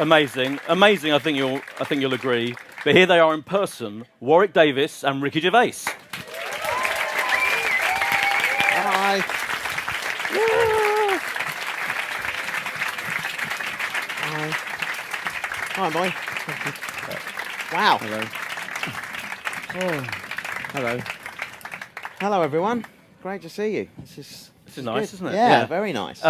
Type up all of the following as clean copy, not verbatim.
Amazing, amazing. I think you'll agree. But here they are in person: Warwick Davis and Ricky Gervais. Hi. Yeah. Hi. Hi, boy. Wow. Hello. Oh, hello. Hello, everyone. Great to see you. This is Nice, isn't it? Yeah, very nice.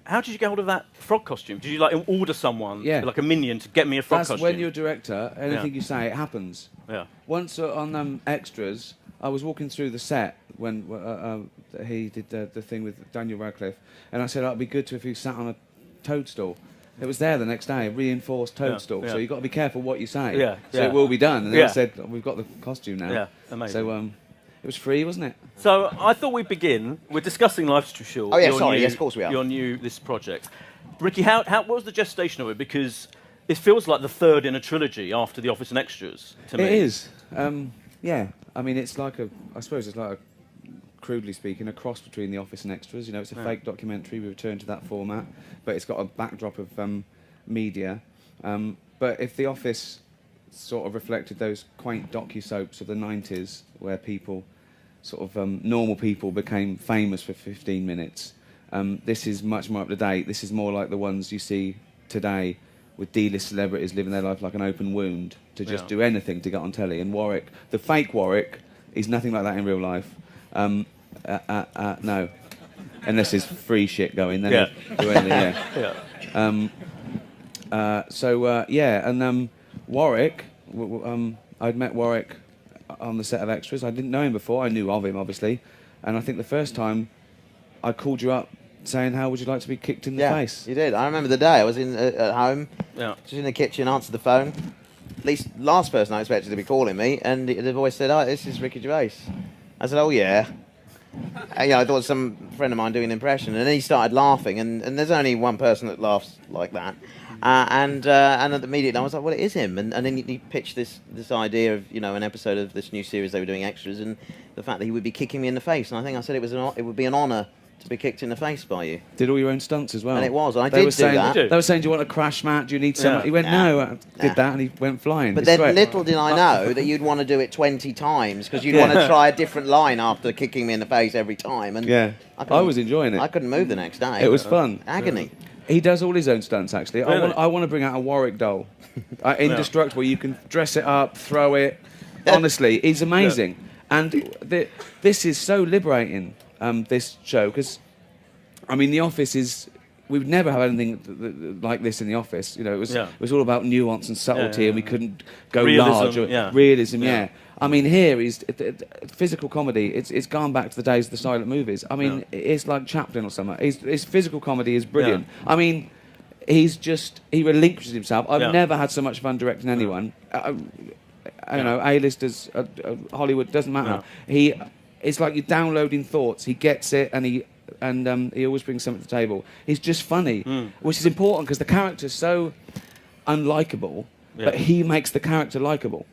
How did you get hold of that frog costume? Did you like order someone, like a minion, to get me a frog costume? When you're a director, anything you say, it happens. Yeah. Once on extras, I was walking through the set when he did the thing with Daniel Radcliffe, and I said, it'd be good if he sat on a toadstool. It was there the next day, a reinforced toadstool. So you've got to be careful what you say. Yeah. So it will be done. And then I said, we've got the costume now. Yeah, amazing. So it was free, wasn't it? So I thought we'd begin. We're discussing Life's Too Short. Oh, yeah, sorry. Yes, of course we are. This project. Ricky, what was the gestation of it? Because it feels like the third in a trilogy after The Office and Extras, to me. It is. Yeah. I mean, it's like I suppose it's like crudely speaking, a cross between The Office and Extras. You know, it's a fake documentary. We returned to that format, but it's got a backdrop of media. But if The Office sort of reflected those quaint docu-soaps of the 90s, where people, sort of normal people, became famous for 15 minutes, this is much more up to date. This is more like the ones you see today, with D-list celebrities living their life like an open wound to just do anything to get on telly. And Warwick, the fake Warwick, is nothing like that in real life. No, unless there's free shit going, then he'll do anything. And Warwick, I'd met Warwick on the set of Extras. I didn't know him before. I knew of him, obviously. And I think the first time I called you up saying, how would you like to be kicked in the face? You did. I remember the day. I was at home, just in the kitchen, answered the phone. At least last person I expected to be calling me, and the voice said, "Oh, this is Ricky Gervais." I said, "Oh, yeah." I thought some friend of mine doing an impression, and then he started laughing, and there's only one person that laughs like that. And immediately I was like, well, it is him. And then he pitched this idea of, an episode of this new series they were doing, Extras, and the fact that he would be kicking me in the face. And I think I said it would be an honour to be kicked in the face by you. Did all your own stunts as well? And it was. I did do that. They were saying, do you want a crash mat? Do you need someone? He went, no. I did that, and he went flying. But then little did I know that you'd want to do it 20 times, because you'd want to try a different line after kicking me in the face every time. And I was enjoying it. I couldn't move the next day. It was fun. Agony. He does all his own stunts, actually. Really? I want to bring out a Warwick doll. Indestructible. You can dress it up, throw it. Honestly, he's amazing. And this is so liberating, this show, because, I mean, The Office is... We would never have anything like this in The Office. It was all about nuance and subtlety, and we couldn't go large. Realism, I mean, here is physical comedy. It's gone back to the days of the silent movies. I mean, it's like Chaplin or something. His physical comedy is brilliant. I mean, he relinquishes himself. I've never had so much fun directing anyone. A-listers, Hollywood, doesn't matter. It's like you're downloading thoughts. He gets it, and he always brings something to the table. He's just funny, which is important because the character's so unlikable, but he makes the character likable.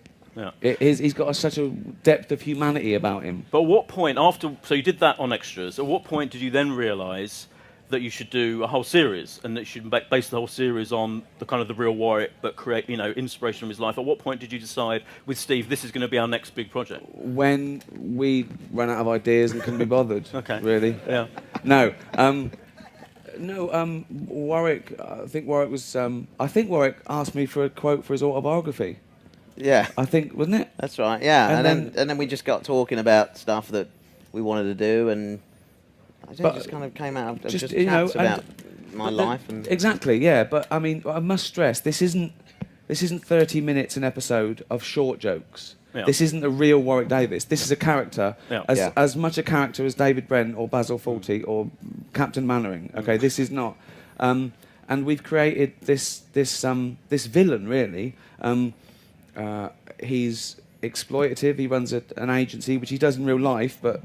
He's got such a depth of humanity about him. But at what point, so you did that on Extras, at what point did you then realise that you should do a whole series, and that you should base the whole series on the kind of the real Warwick, but create, inspiration from his life? At what point did you decide with Steve, this is going to be our next big project? When we ran out of ideas and couldn't be bothered. Okay. Really? Yeah. No. Warwick. I think Warwick asked me for a quote for his autobiography. Yeah. I think, wasn't it? That's right. Yeah. And then we just got talking about stuff that we wanted to do, and it just kind of came out of just chats about my life. And exactly. Yeah. But I mean, I must stress, this isn't 30 minutes an episode of short jokes. Yeah. This isn't a real Warwick Davis. This is a character, as much a character as David Brent or Basil Fawlty or Captain Mannering. Okay, this is not. And we've created this villain, really. He's exploitative. He runs an agency, which he does in real life, but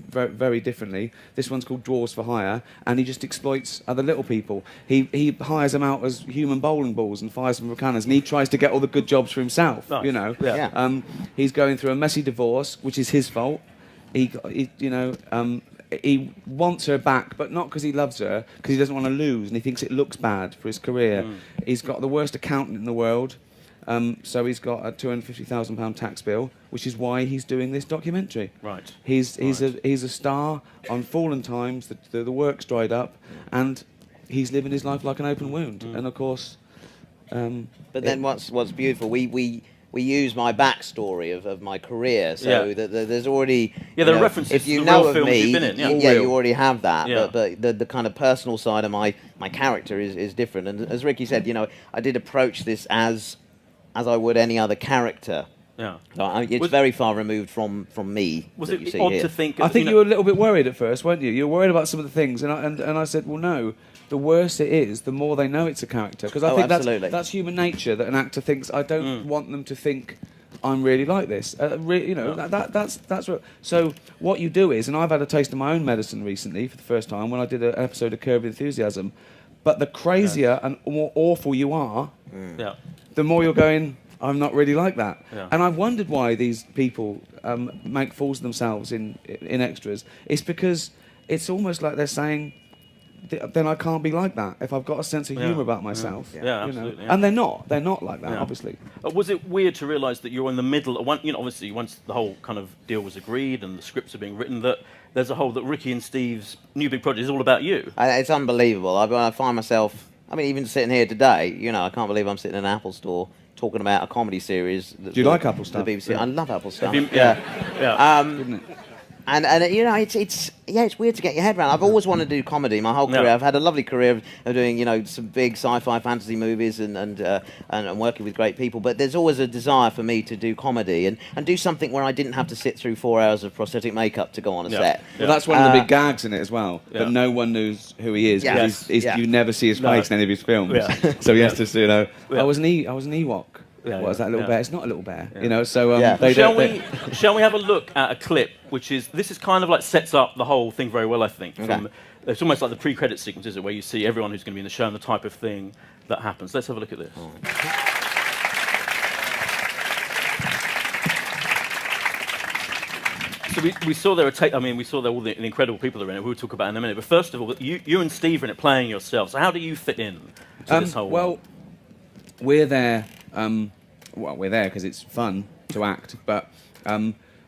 very, very differently. This one's called Dwarves for Hire, and he just exploits other little people. He hires them out as human bowling balls and fires them for cannons, and he tries to get all the good jobs for himself. Nice. He's going through a messy divorce, which is his fault. he wants her back, but not because he loves her, because he doesn't want to lose, and he thinks it looks bad for his career. He's got the worst accountant in the world, so he's got a £250,000 tax bill, which is why he's doing this documentary. Right. He's a star on Fallen Times. The work's dried up, and he's living his life like an open wound. And of course, but then what's beautiful, we use my backstory of my career, so that there's already there are references if you to the know real of films me, you've been in, you already have that. Yeah. But the kind of personal side of my character is different. And as Ricky said, I did approach this as I would any other character. Yeah, it's very far removed from me. Was it it odd to think? I think you were a little bit worried at first, weren't you? You were worried about some of the things, and I said, well, no. The worse it is, the more they know it's a character. Because I think that's human nature. That an actor thinks, I don't want them to think I'm really like this. That's what. So what you do is, and I've had a taste of my own medicine recently for the first time when I did an episode of Curb Enthusiasm. But the crazier and more awful you are, the more you're going, I'm not really like that. Yeah. And I've wondered why these people make fools of themselves in extras. It's because it's almost like they're saying, then I can't be like that if I've got a sense of humour about myself. Yeah, absolutely. And they're not like that, obviously. Was it weird to realise that you're in the middle of one? Obviously, once the whole kind of deal was agreed and the scripts are being written, that there's a whole that Ricky and Steve's new big project is all about you. It's unbelievable. I find myself. I mean, even sitting here today, I can't believe I'm sitting in an Apple store talking about a comedy series. Do you like Apple stuff? The BBC. I love Apple stuff. Isn't it? And it's weird to get your head around. I've always wanted to do comedy my whole career. I've had a lovely career of doing some big sci-fi fantasy movies and working with great people. But there's always a desire for me to do comedy and do something where I didn't have to sit through 4 hours of prosthetic makeup to go on a set. Well, that's one of the big gags in it as well. But no one knows who he is. You never see his face in any of his films. So he has to I was an Ewok. What is that little bear? It's not a little bear, So shall we have a look at a clip, this is kind of like sets up the whole thing very well, I think. It's almost like the pre-credit sequence, is it, where you see everyone who's going to be in the show and the type of thing that happens. Let's have a look at this. So we saw we saw there all the incredible people that are in it. We'll talk about it in a minute. But first of all, you and Steve are in it playing yourselves. So how do you fit in to this whole? Well, we're there. We're there because it's fun to act, but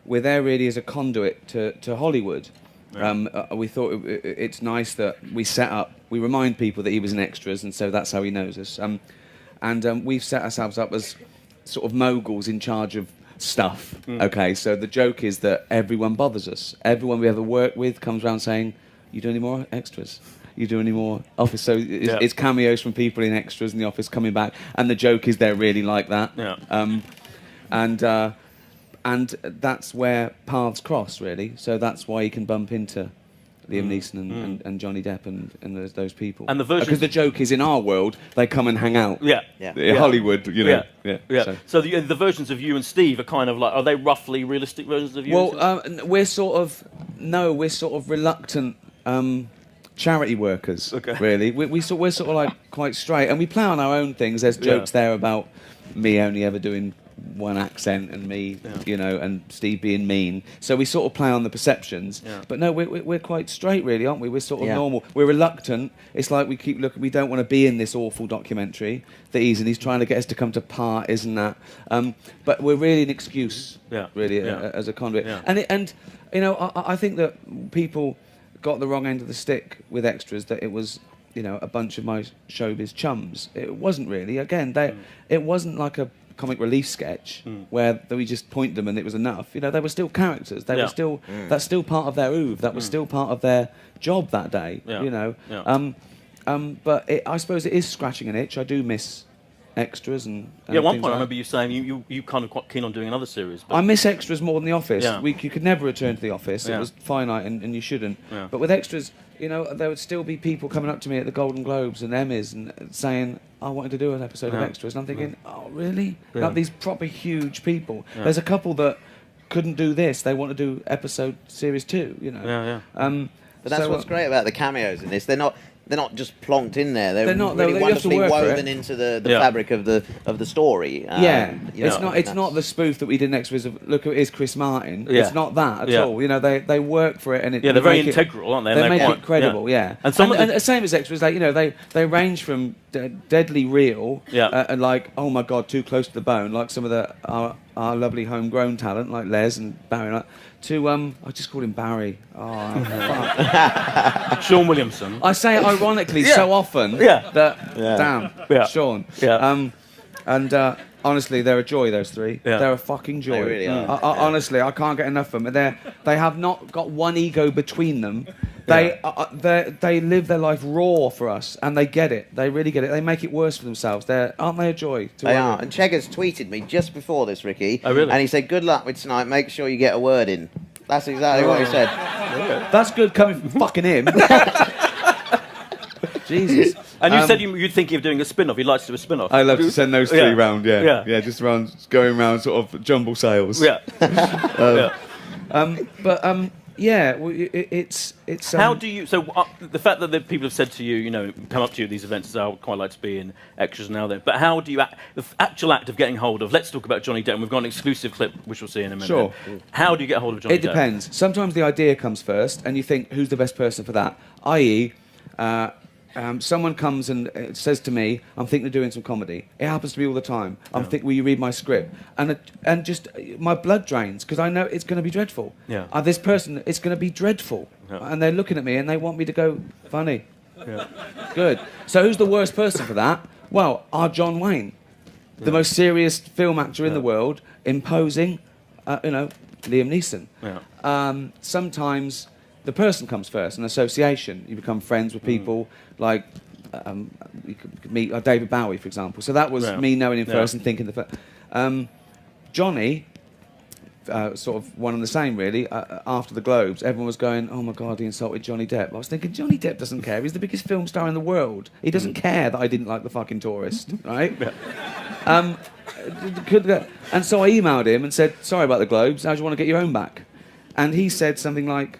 we're there really as a conduit to Hollywood. We thought it's nice that we remind people that he was in extras, and so that's how he knows us. And we've set ourselves up as sort of moguls in charge of stuff. Okay, so the joke is that everyone bothers us. Everyone we ever work with comes around saying, "You do any more extras? You do any more office?" So it's cameos from people in extras in the office coming back, and the joke is they're really like that. And that's where paths cross, really. So that's why you can bump into Liam Neeson and Johnny Depp and those people. And the version, because the joke is in our world, they come and hang out. In Hollywood, So the versions of you and Steve are kind of like, are they roughly realistic versions of you? Well, we're sort of reluctant. Charity workers, really. We're sort of like quite straight, and we play on our own things. There's jokes there about me only ever doing one accent and me, and Steve being mean. So we sort of play on the perceptions. But no, we're quite straight, really, aren't we? We're sort of normal. We're reluctant. It's like we keep looking. We don't want to be in this awful documentary that he's in. He's trying to get us to come to part, isn't that? But we're really an excuse, as a conduit. And I think that people got the wrong end of the stick with extras, that it was a bunch of my showbiz chums. It wasn't really. Again, it wasn't like a comic relief sketch where we just point them and it was enough. They were still characters. They were still that's still part of their oeuvre. That was still part of their job that day. But I suppose it is scratching an itch. I do miss extras and at one point I remember you saying you kind of quite keen on doing another series. I miss extras more than The Office. You could never return to The Office. It was finite and you shouldn't. But with extras, there would still be people coming up to me at the Golden Globes and Emmys and saying, I wanted to do an episode of extras. And I'm thinking, oh, really? Like these proper huge people. There's a couple that couldn't do this. They want to do series 2, But that's what's great about the cameos in this. They're not they're not just plonked in there. They're not. really You have to wonderfully work for woven it. into the fabric of the story. It's not the spoof that we did next with. Look, it is Chris Martin. It's not that at all. You know, they work for it, and they're very integral, aren't they? They make it credible. And the same as extras, like, you know, they range from deadly real, and like, oh my god, too close to the bone, like some of our lovely homegrown talent, like Les and Barry, like, to I just called him Barry. Oh, fuck. Sean Williamson. I say it ironically so often that damn Sean. And honestly, they're a joy. Those three. They're a fucking joy. They really are. Honestly, I can't get enough of them. They have not got one ego between them. They live their life raw for us, and they get it. They really get it. They make it worse for themselves. Aren't they a joy? They are. And Cheggers tweeted me just before this, Ricky. Oh, really? And he said, "Good luck with tonight. Make sure you get a word in." That's exactly what he said. That's good coming from fucking him. Jesus. And you said you're thinking of doing a spin-off. You'd like to do a spin-off. I love to send those three round. Just going around sort of jumble sales. It's how do you? So the fact that the people have said to you, you know, come up to you at these events, is I would quite like to be in extras now. There, but how do you? The actual act of getting hold of. Let's talk about Johnny Depp. We've got an exclusive clip which we'll see in a minute. Sure. How do you get hold of Johnny Depp? It depends. Sometimes the idea comes first, and you think, who's the best person for that? I.e. someone comes and says to me, I'm thinking of doing some comedy. It happens to me all the time. I'm thinking, will you read my script? And just my blood drains because I know it's going to be dreadful. This person, it's going to be dreadful. And they're looking at me and they want me to go, funny. Good. So who's the worst person for that? Well, our John Wayne, the most serious film actor in the world, imposing, Liam Neeson. Sometimes the person comes first, an association. You become friends with people, like you could meet David Bowie, for example. So that was me knowing him first and thinking the first. Johnny, sort of one and the same, really. After the Globes, everyone was going, oh my God, he insulted Johnny Depp. I was thinking, Johnny Depp doesn't care. He's the biggest film star in the world. He doesn't care that I didn't like The fucking Tourist, right? And so I emailed him and said, sorry about the Globes, how do you want to get your own back? And he said something like,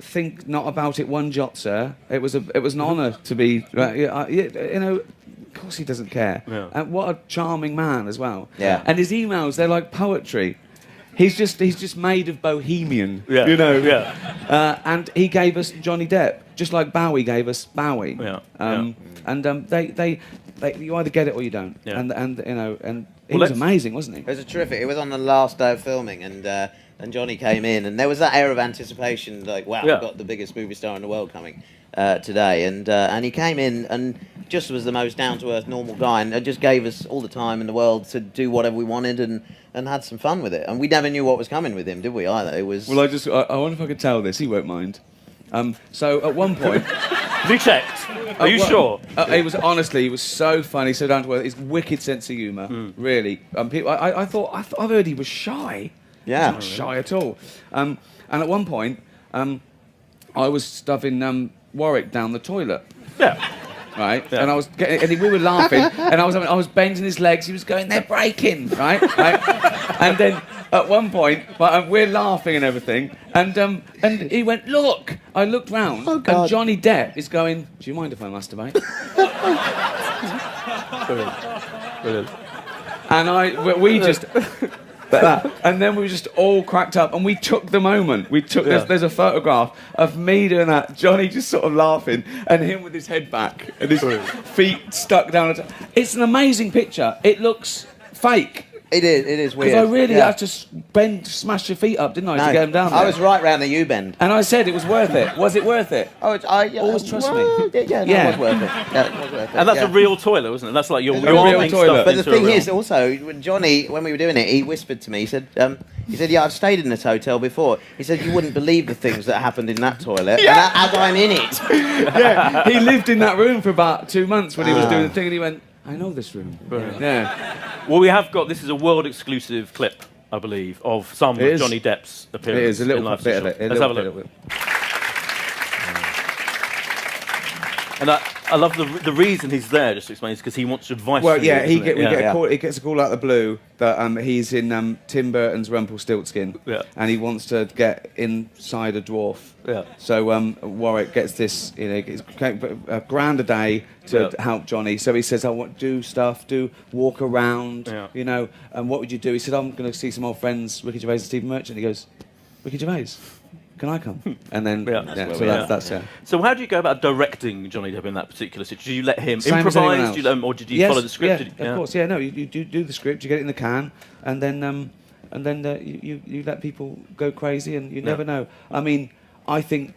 think not about it one jot, sir. It was an honour to be. Of course he doesn't care. And what a charming man as well. And his emails, they're like poetry. He's just made of bohemian. And he gave us Johnny Depp, just like Bowie gave us Bowie. They you either get it or you don't. And he was amazing, wasn't he? It was terrific. It was on the last day of filming, and Johnny came in, and there was that air of anticipation, like, wow, we've got the biggest movie star in the world coming today. And he came in and just was the most down-to-earth, normal guy, and just gave us all the time in the world to do whatever we wanted and had some fun with it. And we never knew what was coming with him, did we, either? It was... Well, I wonder if I could tell this. He won't mind. So at one point... Have you checked? Are you sure? He was so funny, so down to earth. His wicked sense of humour, really. People, I've heard he was shy. He's not shy at all. And at one point, I was stuffing Warwick down the toilet. Right, and we were laughing, and I was bending his legs. He was going, they're breaking, right? And then at one point, we're laughing and everything, and he went, look. I looked round, and Johnny Depp is going, do you mind if I masturbate? Brilliant. And we just. And then we just all cracked up, and we took the moment. There's a photograph of me doing that, Johnny just sort of laughing, and him with his head back and his feet stuck down. It's an amazing picture. It looks fake. It is weird. Because I really had to smash your feet up, didn't I, to get them down there? I was right round the U-bend. And I said it was worth it. Was it worth it? Always trust me. It was worth it. Yeah, it was worth it. And that's a real toilet, wasn't it? That's like your real toilet. But the thing is, also, Johnny, when we were doing it, he whispered to me, he said, yeah, I've stayed in this hotel before. He said, you wouldn't believe the things that happened in that toilet, and as I'm in it. He lived in that room for about 2 months when he was doing the thing, and he went, I know this room. Well, we have got, this is a world exclusive clip, I believe, of some of Johnny Depp's appearance. It is, a little bit of it. Let's have a look. And I love the reason he's there, just to explain, is because he wants advice Well, from yeah, you, he gets a call out of the blue that he's in Tim Burton's Rumpelstiltskin, and he wants to get inside a dwarf. Yeah. So Warwick gets this, gets a grand a day to help Johnny. So he says, "I want do stuff, walk around, And what would you do?" He said, "I'm going to see some old friends, Ricky Gervais and Stephen Merchant." He goes, "Ricky Gervais, can I come?" And then, that's it. So how do you go about directing Johnny Depp in that particular situation? Do you let him Same as anyone improvise, else. or did you follow the script? Yeah, of course. Yeah, no, you do the script, you get it in the can, and then you let people go crazy, and you never know. I mean, I think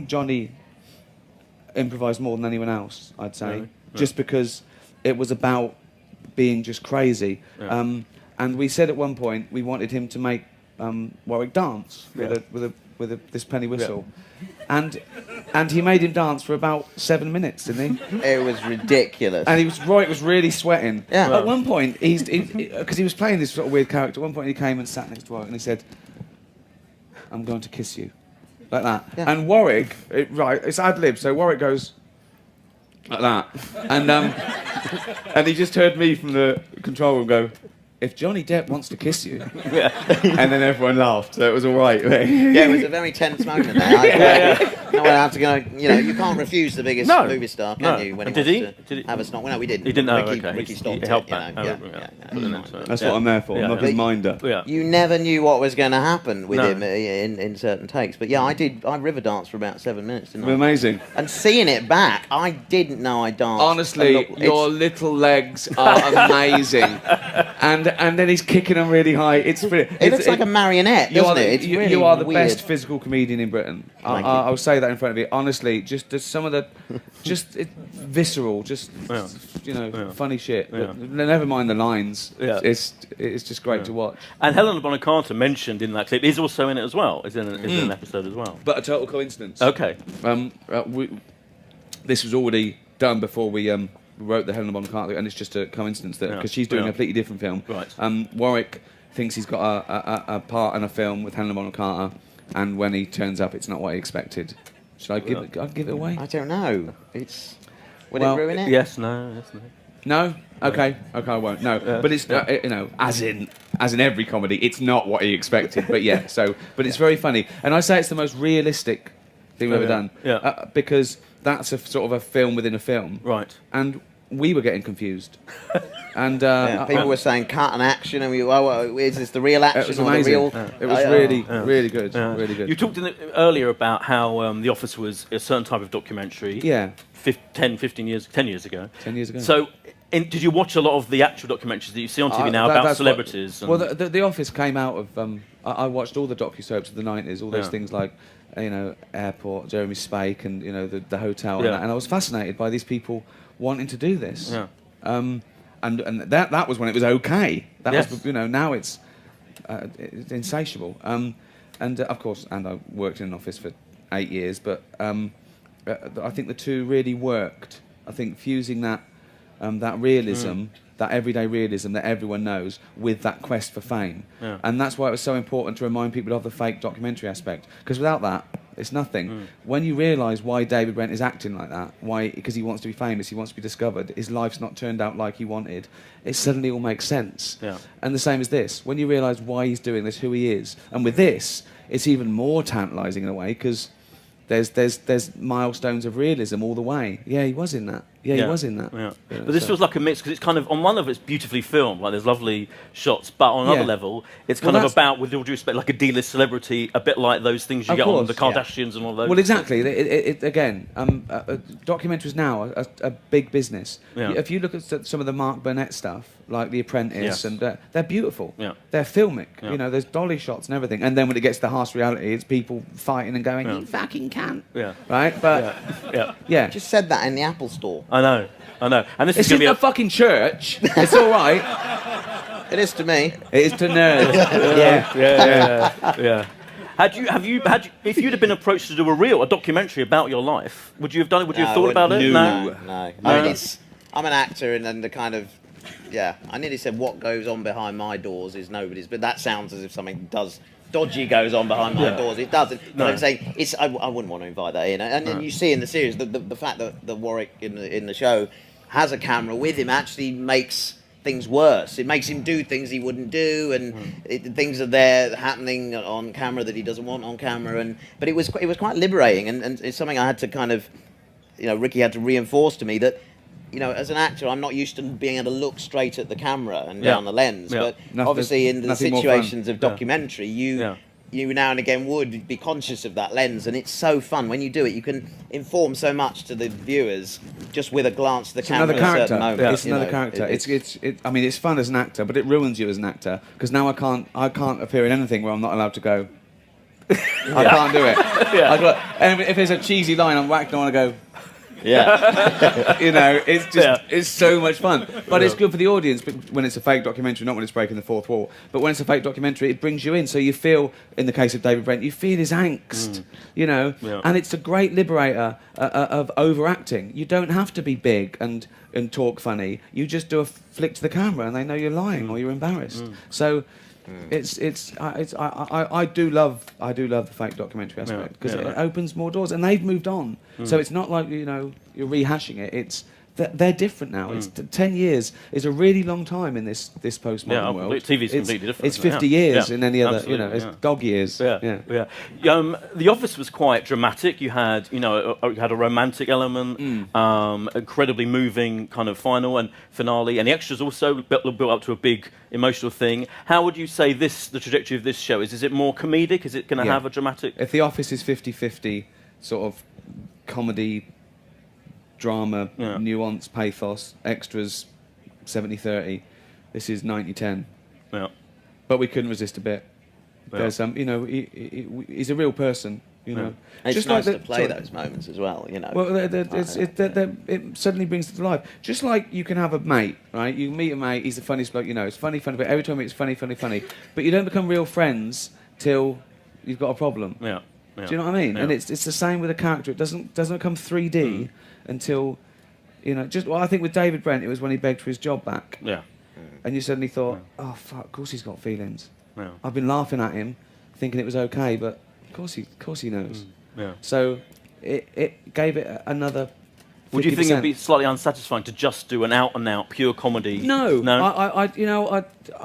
Johnny improvised more than anyone else, I'd say, really? Just because it was about being just crazy. Yeah. And we said at one point we wanted him to make Warwick dance with this penny whistle, and he made him dance for about 7 minutes, didn't he? It was ridiculous. And Warwick was really sweating. Yeah. At one point, because he was playing this sort of weird character. At one point, he came and sat next to Warwick and he said, "I'm going to kiss you," like that. Yeah. And Warwick, it's ad lib. So Warwick goes like that, and he just heard me from the control room go, "If Johnny Depp wants to kiss you," and then everyone laughed, so it was all right. Yeah, it was a very tense moment there. No one had to go. You can't refuse the biggest movie star, can you? When he did he have a snort? Well, no, we didn't. He didn't. Ricky stopped he it. helped that. That's what I'm there for. I'm not his minder. Yeah. You never knew what was going to happen with him in certain takes. But yeah, I river danced for about 7 minutes, didn't I? Amazing. And seeing it back, I didn't know I danced. Honestly, your little legs are amazing. And then he's kicking them really high. It looks like a marionette, doesn't it? You are the best physical comedian in Britain. I'll say that in front of you. Honestly, just some of the, visceral, funny shit. Yeah. Never mind the lines. Yeah. It's just great to watch. And Helena Bonham Carter, mentioned in that clip, is also in it as well. Is in an episode as well. But a total coincidence. Okay. This was already done before we wrote the Helena Bonham Carter, and it's just a coincidence that because she's doing a completely different film. Right. Warwick thinks he's got a part in a film with Helena Bonham Carter, and when he turns up, it's not what he expected. Should I give it away? I don't know. Would it ruin it? Yes, no. No? Okay, I won't. No, but it's as in every comedy, it's not what he expected. But yeah, but it's very funny, and I say it's the most realistic thing we've ever done. Yeah. Because that's a sort of a film within a film. Right. And we were getting confused. And people were saying cut and action, and is this the real action? It was or amazing. The real? It was really good. Really good. You talked earlier about how The Office was a certain type of documentary. Yeah. 10 years ago. 10 years ago. So, did you watch a lot of the actual documentaries that you see on TV now about celebrities? The Office came out of. I watched all the docu-soaps of the 90s, all those things like, Airport, Jeremy Spake, and the hotel, and I was fascinated by these people wanting to do this. Yeah. And that was when it was okay. That was now it's insatiable. And of course, I worked in an office for 8 years, but I think the two really worked. I think fusing that realism, that everyday realism that everyone knows, with that quest for fame, and that's why it was so important to remind people of the fake documentary aspect. Because without that, it's nothing. When you realise why David Brent is acting like that, because he wants to be famous, he wants to be discovered, his life's not turned out like he wanted, it suddenly all makes sense. Yeah. And the same as this. When you realise why he's doing this, who he is, and with this, it's even more tantalising in a way, because there's milestones of realism all the way. Yeah, he was in that. Yeah, he was in that. Yeah. But this feels like a mix, because it's kind of, on one level it's beautifully filmed, like there's lovely shots, but on another level it's kind of about, with all due respect, like a D-list celebrity, a bit like those things you get on the Kardashians and all those. Well, exactly. Again, documentaries now are a big business. Yeah. If you look at some of the Mark Burnett stuff, like The Apprentice, and they're beautiful. Yeah. They're filmic. Yeah. There's dolly shots and everything. And then when it gets to harsh reality, it's people fighting and going, "You fucking can't." Yeah. Right? But yeah. Just said that in the Apple Store. I know. And this It's is going to be a fucking church. It's all right. It is to me. It is to nerds. Yeah. If you'd have been approached to do a documentary about your life, would you have done it? Would you have thought about it? No. I mean, I'm an actor, and the kind of, I nearly said what goes on behind my doors is nobody's, but that sounds as if something does dodgy goes on behind my doors. It doesn't. But No. I'm saying I wouldn't want to invite that in. And then you see in the series the fact that Warwick in the show has a camera with him actually makes things worse. It makes him do things he wouldn't do, and things are there happening on camera that he doesn't want on camera. But it was quite liberating, and it's something I had to kind of, Ricky had to reinforce to me that, as an actor, I'm not used to being able to look straight at the camera and down the lens. But obviously, in the situations of documentary, you now and again would be conscious of that lens, and it's so fun when you do it. You can inform so much to the viewers just with a glance to the camera at a certain moment. It's another character. I mean, it's fun as an actor, but it ruins you as an actor because now I can't appear in anything where I'm not allowed to go. I can't do it. And if there's a cheesy line, I'm whacked. I want to go. Yeah, it's just it's so much fun, but it's good for the audience when it's a fake documentary, not when it's breaking the fourth wall. But when it's a fake documentary, it brings you in, so you feel, in the case of David Brent, you feel his angst, and it's a great liberator of overacting. You don't have to be big and talk funny. You just do a flick to the camera, and they know you're lying or you're embarrassed. So. I do love the fake documentary aspect because it opens more doors, and they've moved on. So it's not like you're rehashing it. It's they're different now. It's 10 years is a really long time in this postmodern world. TV's completely different. It's 50 years in any other. It's dog years. The Office was quite dramatic. You had a romantic element, incredibly moving kind of final and finale, and the extras also built up to a big emotional thing. How would you say the trajectory of this show is? Is it more comedic? Is it going to have a dramatic? If The Office is 50-50, sort of comedy, drama, nuance, pathos, extras, 70-30. This is 90-10. Yeah. But we couldn't resist a bit. There's he's a real person. And it's just nice to play those moments as well. Well, it suddenly brings it to life. Just like you can have a mate, right? You meet a mate, he's the funniest bloke. It's funny. But every time it's funny. But you don't become real friends till you've got a problem. Yeah. Do you know what I mean? Yeah. And it's the same with a character. It doesn't become 3D until, I think with David Brent, it was when he begged for his job back. Yeah. And you suddenly thought, oh, fuck, of course he's got feelings. Yeah. I've been laughing at him, thinking it was okay, but of course he knows. Yeah. So it gave it another 50%. Would you think it'd be slightly unsatisfying to just do an out-and-out pure comedy? No. I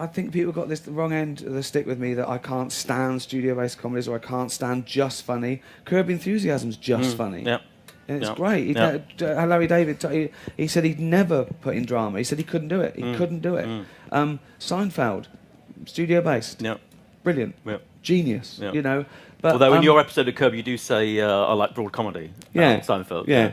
think people got the wrong end of the stick with me that I can't stand studio-based comedies or I can't stand just funny. Curb Enthusiasm's just funny. Yeah. And it's great. Larry David, he said he'd never put in drama. He said he couldn't do it. He couldn't do it. Seinfeld, studio-based. Yeah. Brilliant. Yeah. Genius. Yeah. But, although in your episode of Curb, you do say I like broad comedy. Seinfeld. Yeah.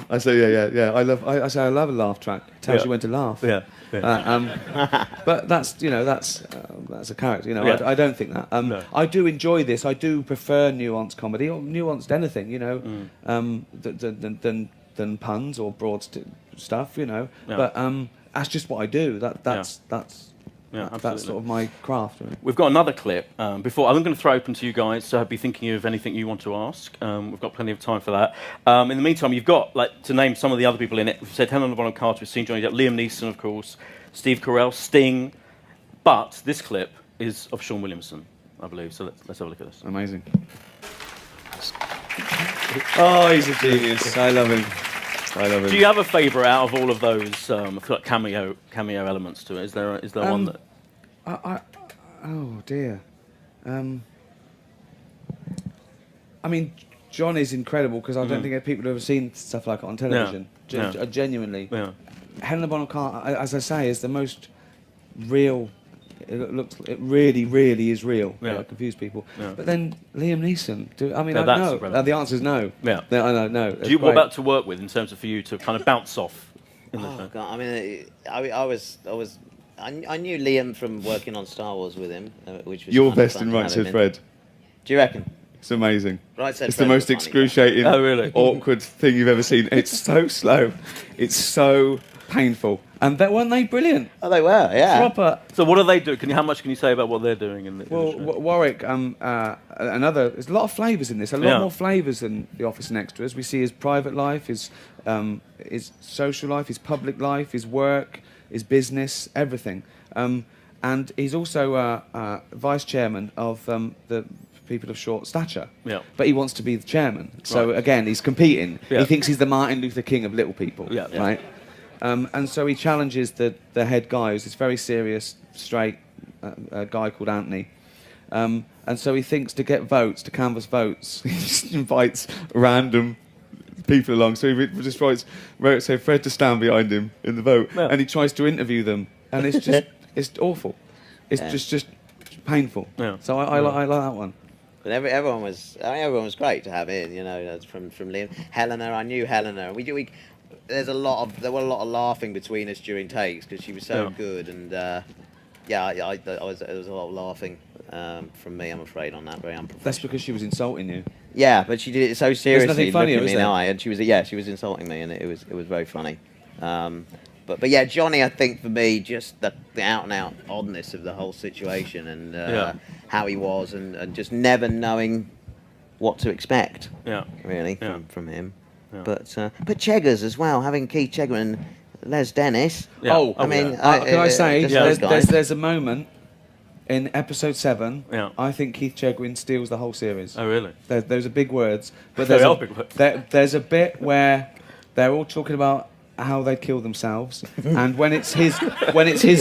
I say I love a laugh track. Tells you when to laugh. Yeah. But that's a character. I don't think that. No. I do enjoy this. I do prefer nuanced comedy or nuanced anything. Than puns or broad stuff. But that's just what I do. That's sort of my craft. Right? We've got another clip. Before I'm going to throw open to you guys, so be thinking of anything you want to ask. We've got plenty of time for that. In the meantime, you've got to name some of the other people in it. We've said Helena Bonham Carter, we've seen Johnny Depp, Liam Neeson, of course, Steve Carell, Sting. But this clip is of Sean Williamson, I believe. So let's have a look at this. Amazing. Oh, he's a genius. I love him. Do you have a favourite out of all of those cameo elements to it? Is there one that? Oh dear. I mean, John is incredible because I don't think people have ever seen stuff like it on television. Genuinely. Yeah. Helena Bonham Carter, as I say, is the most real. It really, really is real. Yeah. Confuse people. Yeah. But then Liam Neeson. I mean, no, I know. The answer is no. Yeah. No, I know. No. What about to work with in terms of for you to kind of bounce off? In the show? God, I mean, I knew Liam from working on Star Wars with him, which was your best in Right Said Fred. Do you reckon? It's amazing. Right Said it's Fred the most excruciating, awkward thing you've ever seen. It's so slow. It's so painful. And weren't they brilliant? Oh, they were, yeah. Proper. So what do they do? How much can you say about what they're doing in the show? Warwick, there's a lot of flavours in this. A lot more flavours than The Office and Extras. We see his private life, his social life, his public life, his work, his business, everything. and he's also vice chairman of the people of short stature. Yeah. But he wants to be the chairman. So again, he's competing. Yeah. He thinks he's the Martin Luther King of little people. Yeah. Right. And so he challenges the head guy, who's this very serious, straight guy called Anthony. And so he thinks to get votes, to canvass votes, he just invites random people along. So he just wrote Fred to stand behind him in the vote, and he tries to interview them, and it's just it's awful. It's just painful. Yeah. So I like that one. But everyone was great to have in, you know, from Liam. Helena, I knew Helena. There were a lot of laughing between us during takes because she was so good, and there was a lot of laughing from me, I'm afraid, on that. Very unprofessional. That's because she was insulting you. Yeah, but she did it so seriously. There's nothing funnier, looking me is in the there? eye, and she was insulting me, and it was very funny. But yeah, Johnny, I think for me, just the out and out oddness of the whole situation, and how he was, and just never knowing what to expect. Yeah, really from him. Yeah. But Cheggers as well, having Keith Chegger and Les Dennis. Yeah. Oh, I mean, can I say there's a moment in episode 7. Yeah. I think Keith Chegwin steals the whole series. Oh, really? Those are big words, but there's a bit where they're all talking about how they kill themselves, and when it's his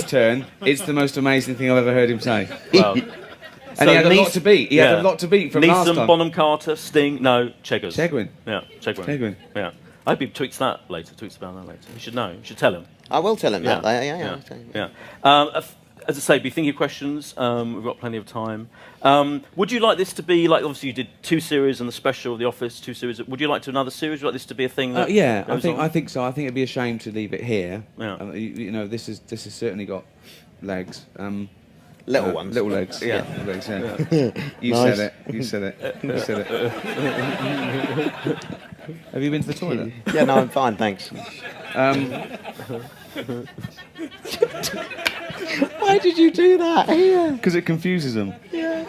turn, it's the most amazing thing I've ever heard him say. Well, and he had a lot to beat. He had a lot to beat from last time. Neeson, Bonham Carter, Sting, no, Cheggers. Chegwin. Yeah, Chegwin. Yeah. I hope he tweets that later. Tweets about that later. You should know. You should tell him. I will tell him that later. Yeah. As I say, be thinking of questions. We've got plenty of time. Would you like this to be like? Obviously, you did 2 series and the special of The Office, 2 series. Would you like to another series? Would you like this to be a thing? That I think so. I think it'd be a shame to leave it here. Yeah. You know, this has certainly got legs. Little ones. Little legs. Yeah. Little legs, yeah. You said it. You said it. You said it. Have you been to the toilet? Yeah, no, I'm fine, thanks. Why did you do that? Because it confuses them. Yeah.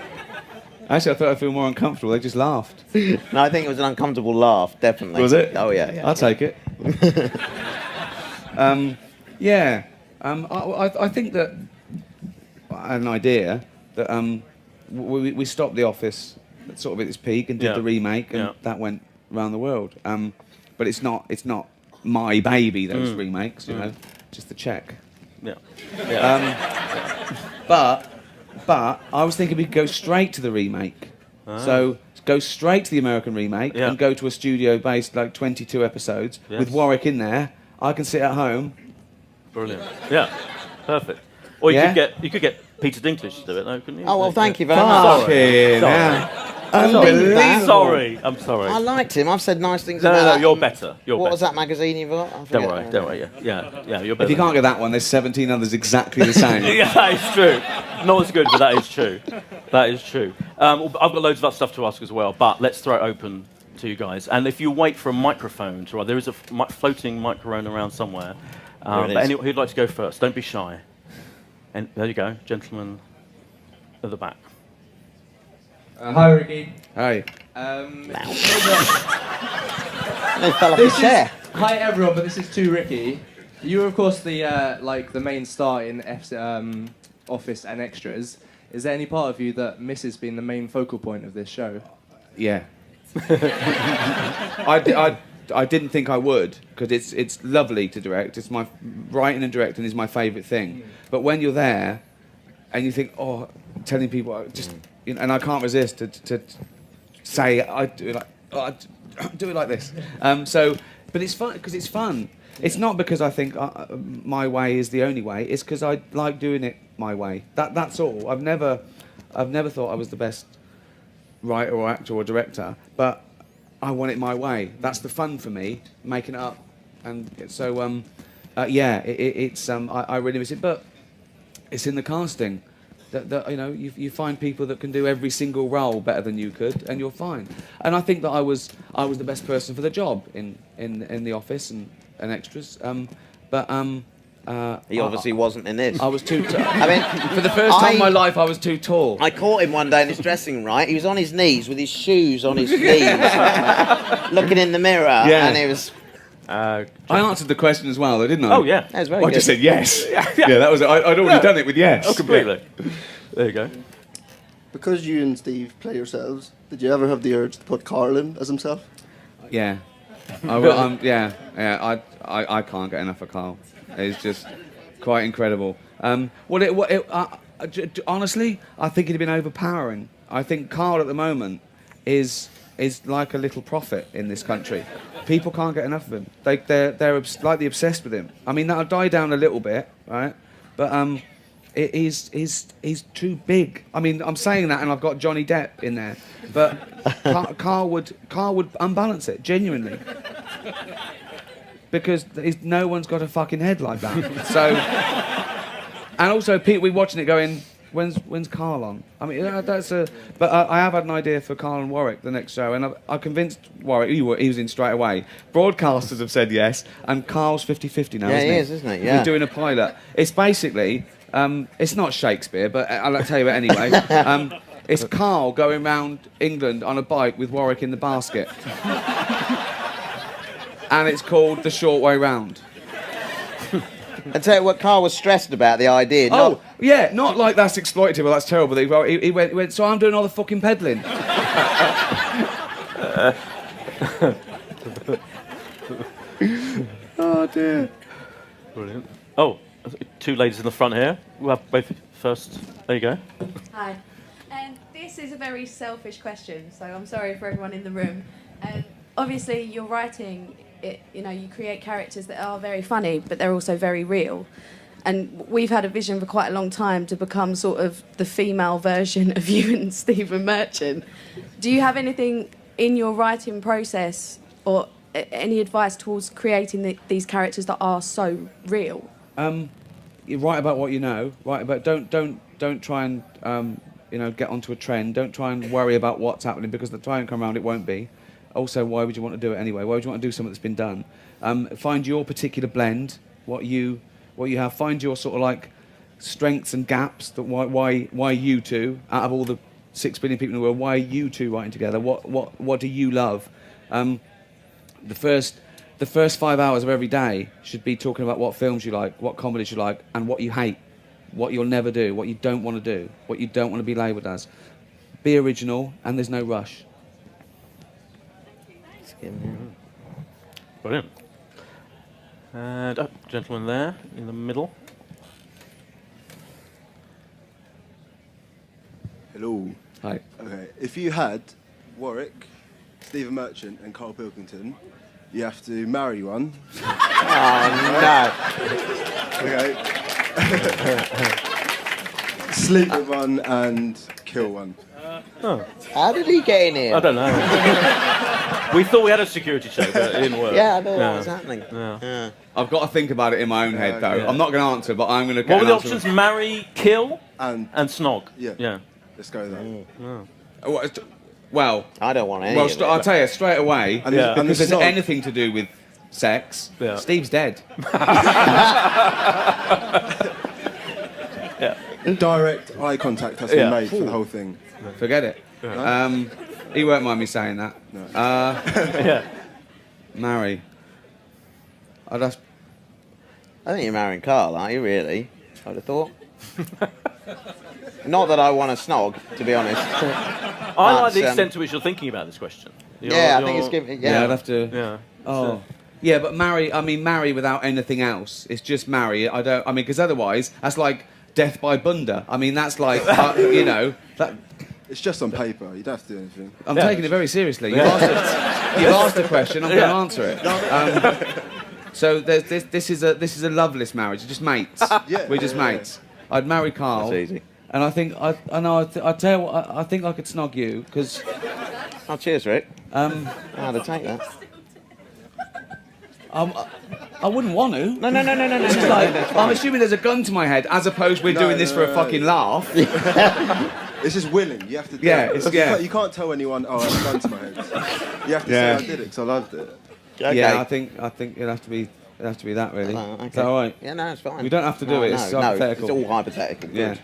Actually, I thought I'd feel more uncomfortable. They just laughed. No, I think it was an uncomfortable laugh, definitely. Was it? Oh, yeah. I'll take it. I think that I had an idea that we stopped The Office sort of at its peak and did the remake, and that went around the world. But it's not my baby, those remakes, you know, just the check. Yeah. But I was thinking we could go straight to the remake. So go straight to the American remake and go to a studio-based, like 22 episodes with Warwick in there. I can sit at home. Brilliant. Yeah. Perfect. Or you could get Peter Dinklage to do it, though, couldn't you? Oh, well, thank you very much. Sorry. I'm sorry. I liked him. I've said nice things about him. No, you're better. What was that magazine you got? Don't worry. Yeah, you're better. If you can't get that one, there's 17 others exactly the same. Yeah, that is true. Not as good, but that is true. That is true. I've got loads of other stuff to ask as well, but let's throw it open to you guys. And if you wait for a microphone to arrive, there is a floating microphone around somewhere. But anyone who'd like to go first, don't be shy. And there you go, gentleman at the back. Hi, Ricky. Hi. They fell off his chair. Hi, everyone, but this is to Ricky. You were, of course, the main star in Office and Extras. Is there any part of you that misses being the main focal point of this show? Yeah. I didn't think I would, because it's lovely to direct. It's my writing and directing is my favourite thing. But when you're there, and you think, telling people just, you know, and I can't resist to say I do it do it like this. But it's fun because it's fun. It's not because I think my way is the only way. It's because I like doing it my way. That's all. I've never thought I was the best writer or actor or director, but I want it my way. That's the fun for me, making it up. And so, I really miss it. But it's in the casting that you know, you find people that can do every single role better than you could, and you're fine. And I think that I was the best person for the job in The Office and Extras. He obviously wasn't in this. I was too tall. I mean, for the first time in my life, I was too tall. I caught him one day in his dressing room, right? He was on his knees with his shoes on his knees, looking in the mirror, and he was... I answered the question as well, though, didn't I? Oh, yeah. That was very I good. just said yes. Yeah, that was. I'd already done it with yes. Oh, completely. There you go. Because you and Steve play yourselves, did you ever have the urge to put Carl in as himself? Yeah. I can't get enough of Carl. It's just quite incredible. Honestly, I think it'd have been overpowering. I think Carl at the moment is like a little prophet in this country. People can't get enough of him. They're slightly obsessed with him. I mean, that'll die down a little bit, right? But he's too big. I mean, I'm saying that, and I've got Johnny Depp in there, but Carl would unbalance it genuinely, because no one's got a fucking head like that. So, and also, Pete, we're watching it going, when's Carl on? I mean, but I have had an idea for Carl and Warwick, the next show, and I convinced Warwick, he was in straight away. Broadcasters have said yes, and Carl's 50-50 now, isn't he? Yeah. We're doing a pilot. It's basically, it's not Shakespeare, but I'll tell you it anyway. It's Carl going round England on a bike with Warwick in the basket. And it's called The Short Way Round. And tell you what, Carl was stressed about the idea. Not like that's exploitative or that's terrible. He went, so I'm doing all the fucking peddling. Oh dear. Brilliant. Oh, two ladies in the front here. We'll have both first. There you go. Hi. This is a very selfish question, so I'm sorry for everyone in the room. Obviously, you're writing it, you create characters that are very funny, but they're also very real. And we've had a vision for quite a long time to become sort of the female version of you and Stephen Merchant. Do you have anything in your writing process or any advice towards creating these characters that are so real? You write about what you know. Write about don't try and get onto a trend. Don't try and worry about what's happening, because the time come around it won't be. Also, why would you want to do it anyway? Why would you want to do something that's been done? Find your particular blend, what you have. Find your sort of like strengths and gaps. That why you two, out of all the 6 billion people in the world, why are you two writing together? What do you love? The first 5 hours of every day should be talking about what films you like, what comedies you like, and what you hate, what you'll never do, what you don't want to do, what you don't want to be labelled as. Be original, and there's no rush. Brilliant. And gentleman there in the middle. Hello. Hi. Okay, if you had Warwick, Stephen Merchant and Carl Pilkington, you have to marry one. Oh, Okay. Sleep with one and kill one. no. How did he get in here? I don't know. We thought we had a security check, but it didn't work. Yeah, I know what was happening. Yeah. I've got to think about it in my own head, though. Yeah. I'm not going to answer, but I'm going to. What were the options? Marry, kill, And snog. yeah. Let's go there. Well, I don't want any well, of it. I'll tell you straight away, And Yeah. because there's snog. anything to do with sex, Yeah. Steve's dead. Direct eye contact has been made for the whole thing. Forget it. He won't mind me saying that. No. Yeah. Marry. I'd have. I think you're marrying Carl, aren't you, really? I'd have thought. Not that I want to snog, to be honest. I like the extent to which you're thinking about this question. I think it's giving. Yeah, Yeah, I'd have to. Yeah. Oh. Yeah, but marry. I mean, marry without anything else. It's just marry. I don't. I mean, because otherwise, that's like death by bunda. I mean, that's like that. It's just on paper. You don't have to do anything. I'm taking it very seriously. You've asked a question. I'm going to answer it. So this is a loveless marriage. It's just mates. Yeah, We're just mates. I'd marry Carl. that's easy. And I think I tell you what, I think I could snog you because. Oh, cheers, Rick. How'd I take that? I wouldn't want to. No. It's just like, I'm assuming there's a gun to my head, as opposed we're doing this for a fucking laugh. It's just willing. You have to do Yeah, it. it's- yeah. You can't tell anyone, oh, I have a gun to my head. You have to say I did it because I loved it. Okay. Yeah, I think it'd have to be that really. Oh, okay. Is that all right? Yeah, no, it's fine. We don't have to do it, it's hypothetical. It's all hypothetical. Yeah.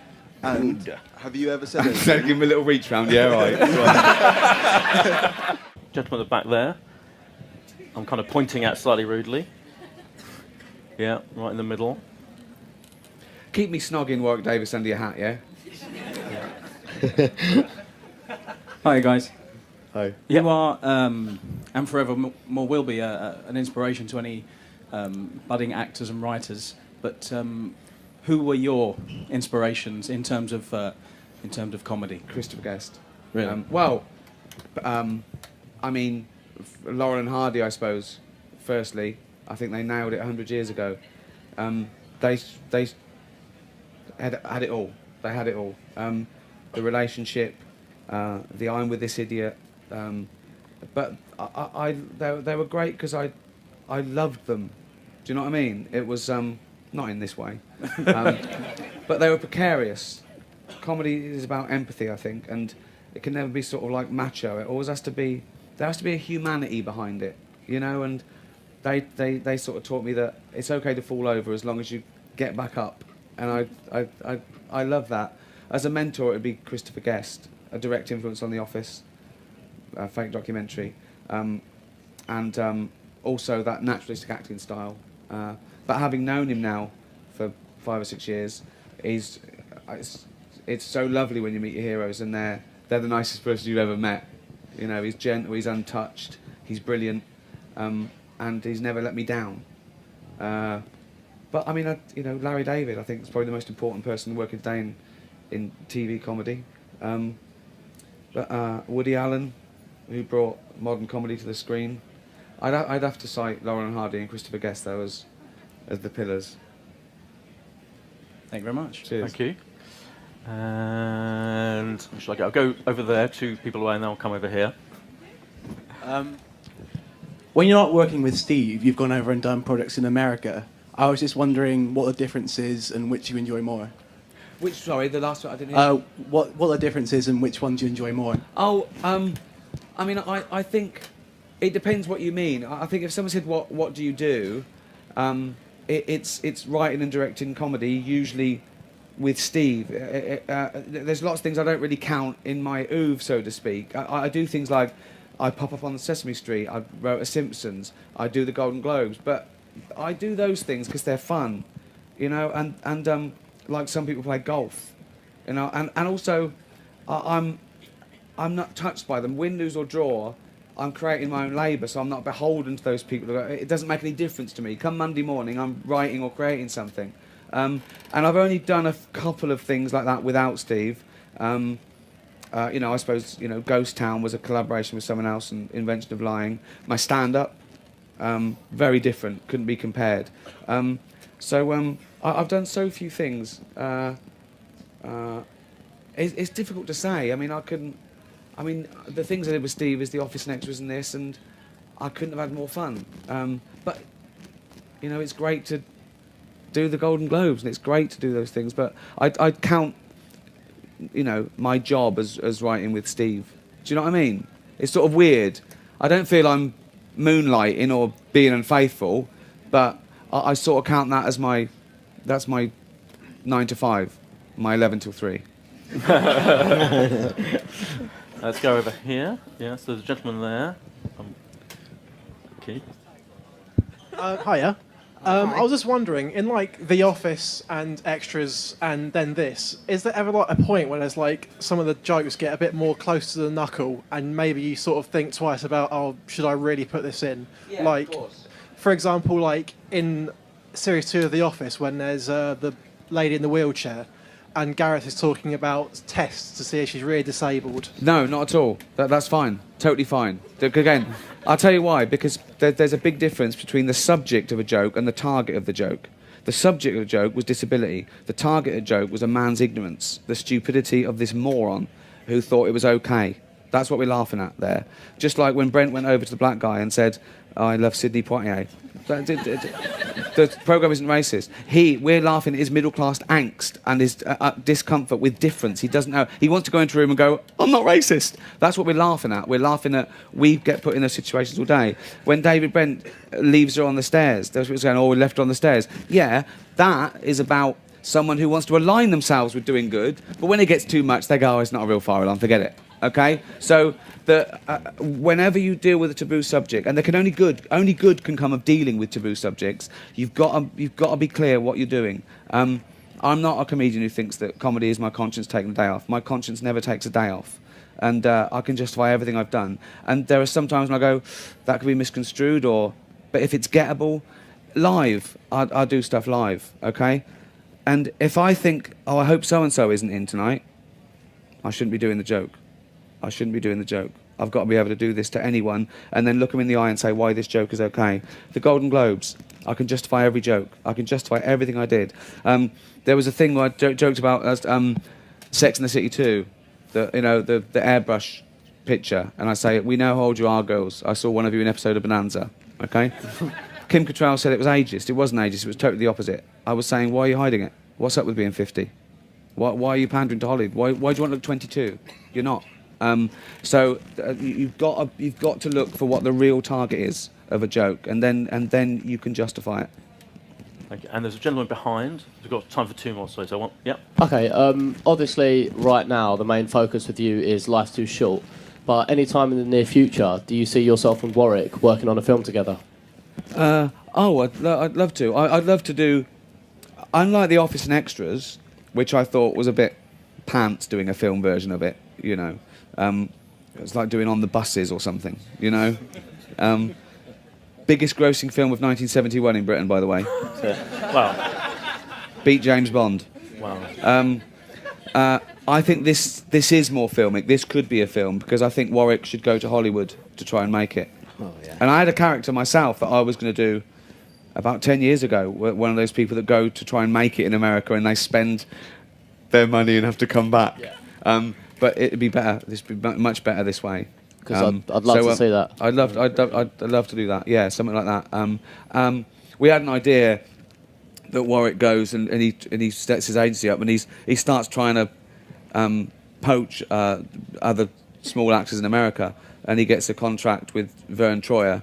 And have you ever said So anything? give him a little reach round. Yeah, right. Gentleman at the back there. I'm kind of pointing at slightly rudely. Yeah, right in the middle. Keep me snogging Warwick Davis under your hat, yeah? Hi, guys. Hi. You are, and forever more will be, an inspiration to any budding actors and writers. But who were your inspirations in terms of comedy? Christopher Guest. Really? I mean, Laurel and Hardy, I suppose. Firstly, I think they nailed it 100 years ago. They had it all. They had it all. The relationship, the I'm with this idiot. But they were great because I loved them. Do you know what I mean? It was not in this way, but they were precarious. Comedy is about empathy, I think, and it can never be sort of like macho. It always has to be. There has to be a humanity behind it, you know. And they sort of taught me that it's okay to fall over as long as you get back up. And I love that. As a mentor, it would be Christopher Guest, a direct influence on The Office, a fake documentary, and also that naturalistic acting style. But having known him now for 5 or 6 years, it's so lovely when you meet your heroes and they're the nicest person you've ever met. You know, he's gentle, he's untouched, he's brilliant, and he's never let me down. But I mean, Larry David, I think, is probably the most important person working today in TV comedy. But Woody Allen, who brought modern comedy to the screen. I'd have to cite Laurel and Hardy and Christopher Guest, though, as the pillars. Thank you very much. Cheers. Thank you. And shall I go? I'll go over there, 2 people away, and then I'll come over here. When you're not working with Steve, you've gone over and done projects in America. I was just wondering what the difference is and which you enjoy more. Sorry, the last one I didn't hear. What the difference is and which ones you enjoy more. I mean, I think it depends what you mean. I think if someone said, what do you do? It's writing and directing comedy, usually with Steve. There's lots of things I don't really count in my oeuvre, so to speak. I do things like I pop up on the Sesame Street, I wrote a Simpsons, I do the Golden Globes, but I do those things because they're fun, you know, and like some people play golf, you know, and also I'm not touched by them. Win, lose or draw, I'm creating my own labour, so I'm not beholden to those people. It doesn't make any difference to me. Come Monday morning, I'm writing or creating something. And I've only done a couple of things like that without Steve. You know, I suppose, you know, Ghost Town was a collaboration with someone else, and Invention of Lying. My stand-up, very different, couldn't be compared. I've done so few things. It's difficult to say. I mean, the things I did with Steve is The Office and Extras and this, and I couldn't have had more fun. But, you know, it's great to do the Golden Globes, and it's great to do those things, but I'd count, you know, my job as writing with Steve. Do you know what I mean? It's sort of weird. I don't feel I'm moonlighting or being unfaithful, but I sort of count that as that's my 9 to 5, my 11 till 3. Let's go over here. Yeah, so there's a gentleman there. Okay. Hiya. I was just wondering, in like The Office and Extras and then this, is there ever like a point where there's like some of the jokes get a bit more close to the knuckle and maybe you sort of think twice about, oh, should I really put this in? Yeah, like, of course. For example, like in Series 2 of The Office when there's the lady in the wheelchair and Gareth is talking about tests to see if she's really disabled. No, not at all. That's fine. Totally fine. Again, I'll tell you why. Because there's a big difference between the subject of a joke and the target of the joke. The subject of the joke was disability. The target of the joke was a man's ignorance, the stupidity of this moron who thought it was okay. That's what we're laughing at there. Just like when Brent went over to the black guy and said, I love Sidney Poitier. The programme isn't racist. We're laughing at his middle-class angst and his discomfort with difference. He doesn't know. He wants to go into a room and go, I'm not racist. That's what we're laughing at. We're laughing at, we get put in those situations all day. When David Brent leaves her on the stairs, there's people saying, oh, we left her on the stairs. Yeah, that is about someone who wants to align themselves with doing good, but when it gets too much, they go, oh, it's not a real fire alarm, forget it. Okay, so whenever you deal with a taboo subject, and there can only good can come of dealing with taboo subjects. You've got to be clear what you're doing. I'm not a comedian who thinks that comedy is my conscience taking a day off. My conscience never takes a day off, and I can justify everything I've done. And there are some times when I go, that could be misconstrued, but if it's gettable, live, I do stuff live. Okay, and if I think, oh, I hope so and so isn't in tonight, I shouldn't be doing the joke. I shouldn't be doing the joke. I've got to be able to do this to anyone and then look them in the eye and say why this joke is okay. The Golden Globes, I can justify every joke. I can justify everything I did. There was a thing where I joked about Sex and the City 2, the airbrush picture, and I say, we know how old you are, girls. I saw one of you in an episode of Bonanza, okay? Kim Cattrall said it was ageist. It wasn't ageist, it was totally the opposite. I was saying, why are you hiding it? What's up with being 50? Why are you pandering to Hollywood? Why do you want to look 22? You're not. You've got to look for what the real target is of a joke, and then you can justify it. Thank you. And there's a gentleman behind. We've got time for 2 more, so I want. Yep. Okay. Obviously, right now the main focus with you is Life's Too Short. But any time in the near future, do you see yourself and Warwick working on a film together? I'd love to. I'd love to do. Unlike The Office and Extras, which I thought was a bit pants doing a film version of it, you know. It's like doing On the Buses or something, you know. Biggest grossing film of 1971 in Britain, by the way. Wow. Beat James Bond. Wow. I think this is more filmic. This could be a film, because I think Warwick should go to Hollywood to try and make it. Oh, yeah. And I had a character myself that I was going to do about 10 years ago, one of those people that go to try and make it in America and they spend their money and have to come back. Yeah. But it'd be better. This would be much better this way. Because I'd love to see that. I'd love to do that. Yeah, something like that. We had an idea that Warwick goes and he sets his agency up and he starts trying to poach other small actors in America, and he gets a contract with Vern Troyer,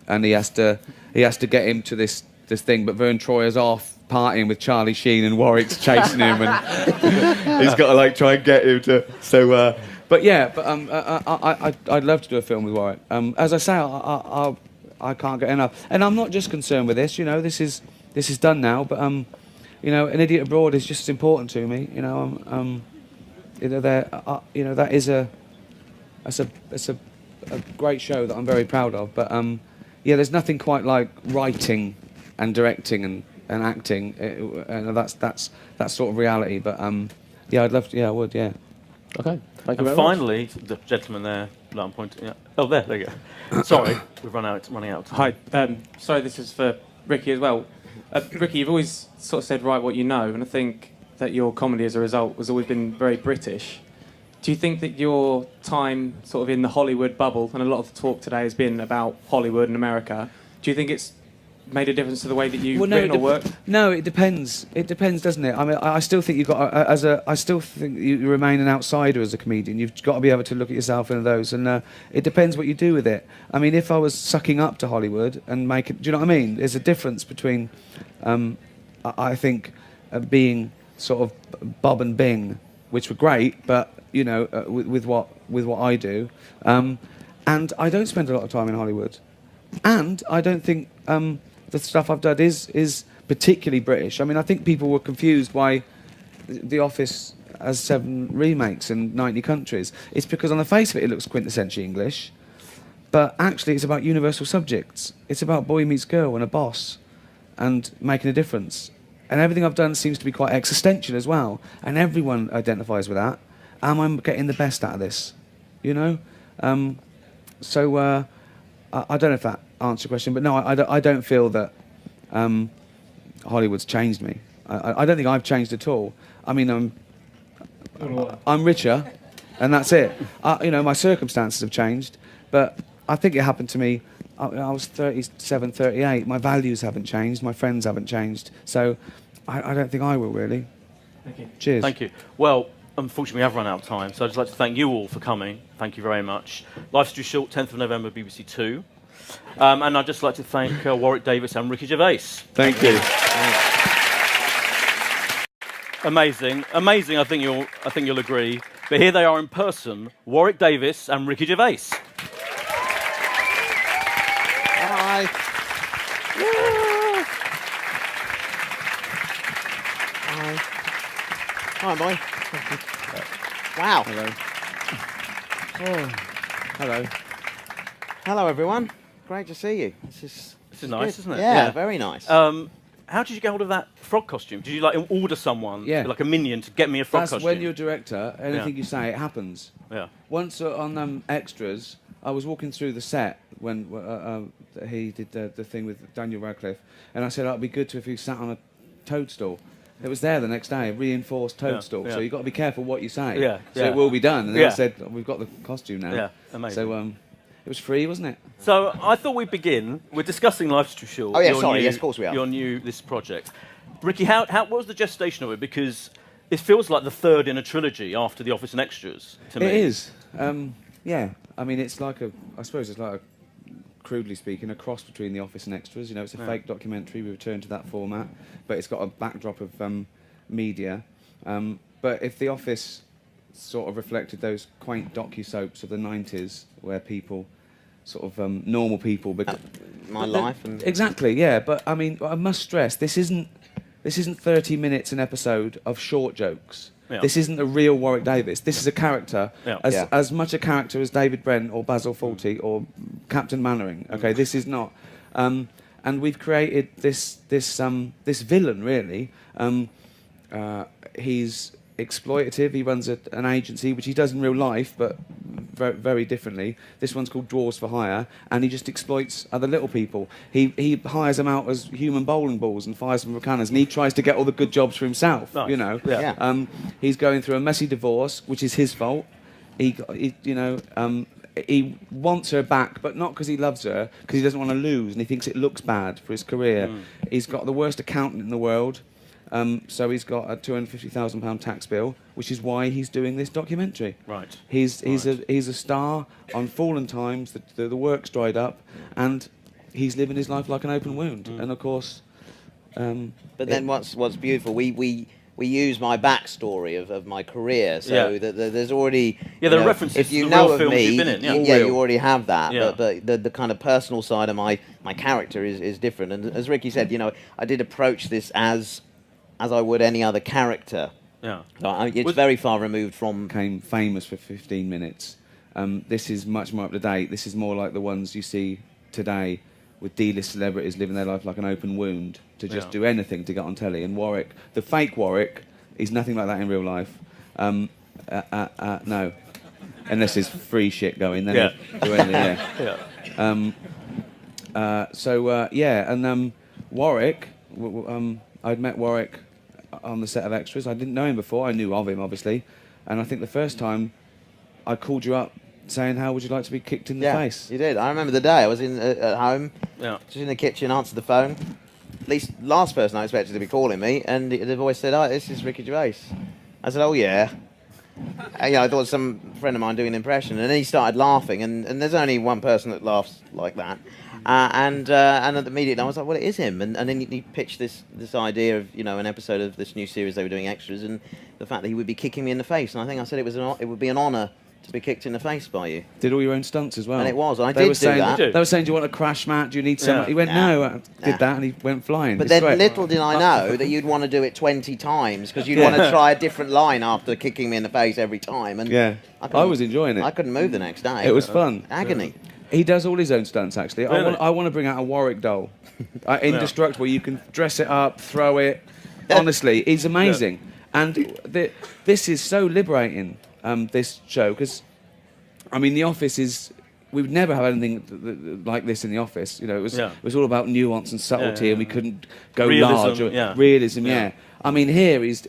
and he has to get him to this thing, but Vern Troyer's off partying with Charlie Sheen and Warwick's chasing him, and he's got to try and get him to. So, I'd love to do a film with Warwick. As I say, I can't get enough, and I'm not just concerned with this. You know, this is done now, but you know, An Idiot Abroad is just as important to me. You know, that is a great show that I'm very proud of. But yeah, there's nothing quite like writing and directing and acting. That's sort of reality. But yeah, I'd love to. Yeah, I would. Yeah. Okay. Thank you and very finally, the gentleman there that I'm pointing at. Oh, there you go. Sorry, we've running out of time. Hi. Sorry, this is for Ricky as well. Ricky, you've always sort of said write what you know, and I think that your comedy as a result has always been very British. Do you think that your time sort of in the Hollywood bubble, and a lot of the talk today has been about Hollywood and America, do you think it's made a difference to the way that you've written or worked? No, it depends. It depends, doesn't it? I mean, I still think you've got I still think you remain an outsider as a comedian. You've got to be able to look at yourself in those, and it depends what you do with it. I mean, if I was sucking up to Hollywood and making, do you know what I mean? There's a difference between, I think, being sort of Bob and Bing, which were great, but you know, with what I do, and I don't spend a lot of time in Hollywood, and I don't think the stuff I've done is particularly British. I mean, I think people were confused why The Office has 7 remakes in 90 countries. It's because on the face of it, it looks quintessentially English, but actually it's about universal subjects. It's about boy meets girl and a boss and making a difference. And everything I've done seems to be quite existential as well, and everyone identifies with that. Am I getting the best out of this? You know? I don't know if that answers your question, but no, I don't feel that Hollywood's changed me. I don't think I've changed at all. I mean, I'm richer, and that's it. You know, my circumstances have changed, but I think it happened to me. I was 37, 38. My values haven't changed. My friends haven't changed. So I don't think I will, really. Thank you. Cheers. Thank you. Well, unfortunately, we have run out of time, so I'd just like to thank you all for coming. Thank you very much. Life's Too Short, 10th of November, BBC 2. And I'd just like to thank Warwick Davis and Ricky Gervais. Thank you. Amazing. I think you'll agree But here they are in person, Warwick Davis and Ricky Gervais. Hi. Hi. Hi, boy. Wow. Hello. Oh, hello. Hello, everyone. Great to see you. This is nice, good. isn't it? Yeah, very nice. How did you get hold of that frog costume? Did you like order someone, like a minion, to get me a frog costume? That's when you're a director, anything you say, it happens. Yeah. Once on extras, I was walking through the set when he did the thing with Daniel Radcliffe, and I said, it'd be good to if he sat on a toadstool. It was there the next day, a reinforced toadstool. So you've got to be careful what you say. Yeah. So it will be done. And then I said, we've got the costume now. Yeah, amazing. So it was free, wasn't it? So I thought we'd begin. We're discussing Life's Too Short. Oh, yeah, sorry. Yes, of course we are. This project. Ricky, what was the gestation of it? Because it feels like the third in a trilogy after The Office and Extras, to me. It is. Yeah. I mean, it's like I suppose it's like crudely speaking, a cross between The Office and Extras. You know, it's a fake documentary. We returned to that format, but it's got a backdrop of media. But if The Office sort of reflected those quaint docu-soaps of the 90s, where people, sort of normal people... My life. And exactly, yeah. But, I mean, I must stress, this isn't 30 minutes an episode of short jokes. Yeah. This isn't a real Warwick Davis. This is a character, as much a character as David Brent or Basil Fawlty or Captain Mannering. Okay, this is not. And we've created this villain, really. He's exploitative. He runs an agency, which he does in real life, but very, very differently. This one's called Dwarves for Hire, and he just exploits other little people. He hires them out as human bowling balls and fires them for cannons, and he tries to get all the good jobs for himself. Nice. You know, Yeah. He's going through a messy divorce, which is his fault. He wants her back, but not because he loves her, because he doesn't want to lose, and he thinks it looks bad for his career. He's got the worst accountant in the world. So he's got a £250,000 tax bill, which is why he's doing this documentary. Right. He's a star on Fallen Times. The work's dried up, and he's living his life like an open wound. And of course, but then what's beautiful? We use my backstory of my career, so that there's already there are references. If you to know the real of films me, you've been in, you already have that. Yeah. But the kind of personal side of my character is different. And as Ricky said, I did approach this as I would any other character. Yeah. It's very far removed from... Became famous for 15 minutes. This is much more up to date. This is more like the ones you see today with D-list celebrities living their life like an open wound to just do anything to get on telly. And Warwick, the fake Warwick, is nothing like that in real life. No. Unless there's free shit going, then do anything, and Warwick... I'd met Warwick on the set of Extras. I didn't know him before. I knew of him, obviously. And I think the first time I called you up saying, how would you like to be kicked in the face? You did. I remember the day. I was at home, just in the kitchen, answered the phone. At least last person I expected to be calling me, and the voice said, this is Ricky Gervais. I said, oh, yeah. And, I thought some friend of mine doing an impression, and then he started laughing, and there's only one person that laughs like that. And immediately I was like, well, it is him. And then he pitched this idea of, an episode of this new series they were doing, Extras, and the fact that he would be kicking me in the face. And I think I said it would be an honour to be kicked in the face by you. Did all your own stunts as well? And it was. I did do that. They were saying, do you want a crash mat? Do you need someone? He went, no. I did that, and he went flying. But then little did I know that you'd want to do it 20 times, because you'd want to try a different line after kicking me in the face every time. And I was enjoying it. I couldn't move the next day. It was fun. Agony. He does all his own stunts, actually. Really? I want to bring out a Warwick doll. Indestructible. You can dress it up, throw it. Honestly, he's amazing. And this is so liberating, this show, because, I mean, The Office is... We would never have anything like this in The Office. It was all about nuance and subtlety, and we couldn't go large. Realism, I mean, here is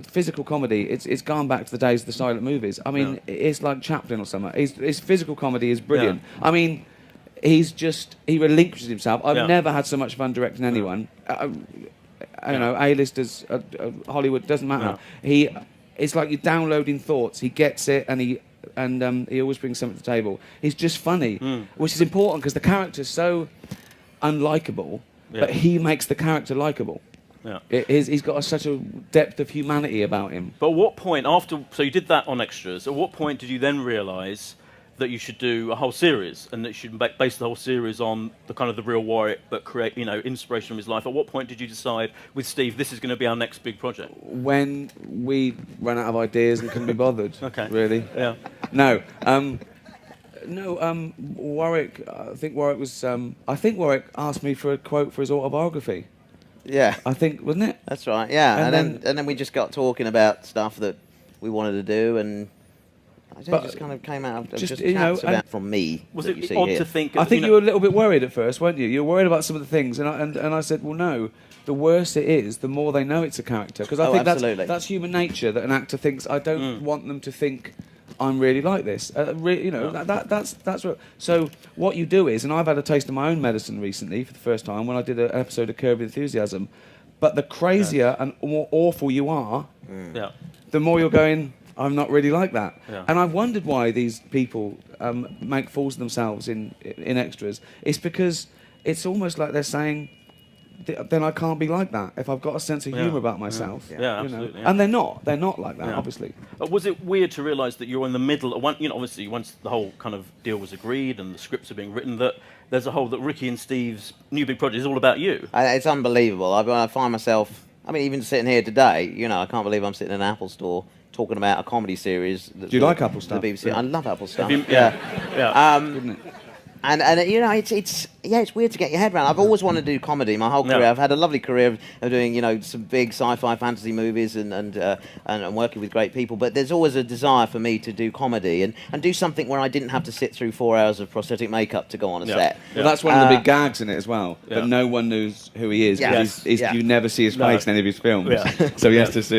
physical comedy. It's gone back to the days of the silent movies. I mean, it's like Chaplin or something. His physical comedy is brilliant. I mean, he relinquishes himself. I've never had so much fun directing anyone. A-listers, Hollywood, doesn't matter. It's like you're downloading thoughts. He gets it, and he always brings something to the table. He's just funny, which is important because the character's so unlikable, but he makes the character likable. Yeah. He's got such a depth of humanity about him. But at what point so you did that on Extras, at what point did you then realise that you should do a whole series and that you should base the whole series on the kind of the real Warwick but create, inspiration from his life? At what point did you decide with Steve, this is going to be our next big project? When we ran out of ideas and couldn't be bothered. Okay. Really? Yeah. No. Warwick, I think Warwick asked me for a quote for his autobiography. Yeah. I think, wasn't it? That's right, yeah. And And then we just got talking about stuff that we wanted to do, and I don't know, it just kind of came out of just chats about from me. Was it odd to think? I think you were a little bit worried at first, weren't you? You were worried about some of the things, and I said, well, no. The worse it is, the more they know it's a character. Because I think that's human nature, that an actor thinks, I don't want them to think I'm really like this. That's what. So what you do is, and I've had a taste of my own medicine recently for the first time when I did an episode of Curb Your Enthusiasm. But the crazier and more awful you are, the more you're going, I'm not really like that. Yeah. And I've wondered why these people make fools of themselves in Extras. It's because it's almost like they're saying, then I can't be like that if I've got a sense of humour about myself. Yeah, absolutely. Yeah. And they're not like that, obviously. Was it weird to realise that you're in the middle of one? Obviously, once the whole kind of deal was agreed and the scripts are being written, that there's a whole that Ricky and Steve's new big project is all about you. It's unbelievable. I find myself. I mean, even sitting here today, I can't believe I'm sitting in an Apple store talking about a comedy series. Do you like Apple stuff? The BBC. Yeah. I love Apple stuff. Yeah. And it's weird to get your head around. I've always wanted to do comedy my whole career. I've had a lovely career of doing some big sci-fi fantasy movies and working with great people. But there's always a desire for me to do comedy and do something where I didn't have to sit through 4 hours of prosthetic makeup to go on a set. Well, that's one of the big gags in it as well. But no one knows who he is because you never see his face in any of his films. So he has to.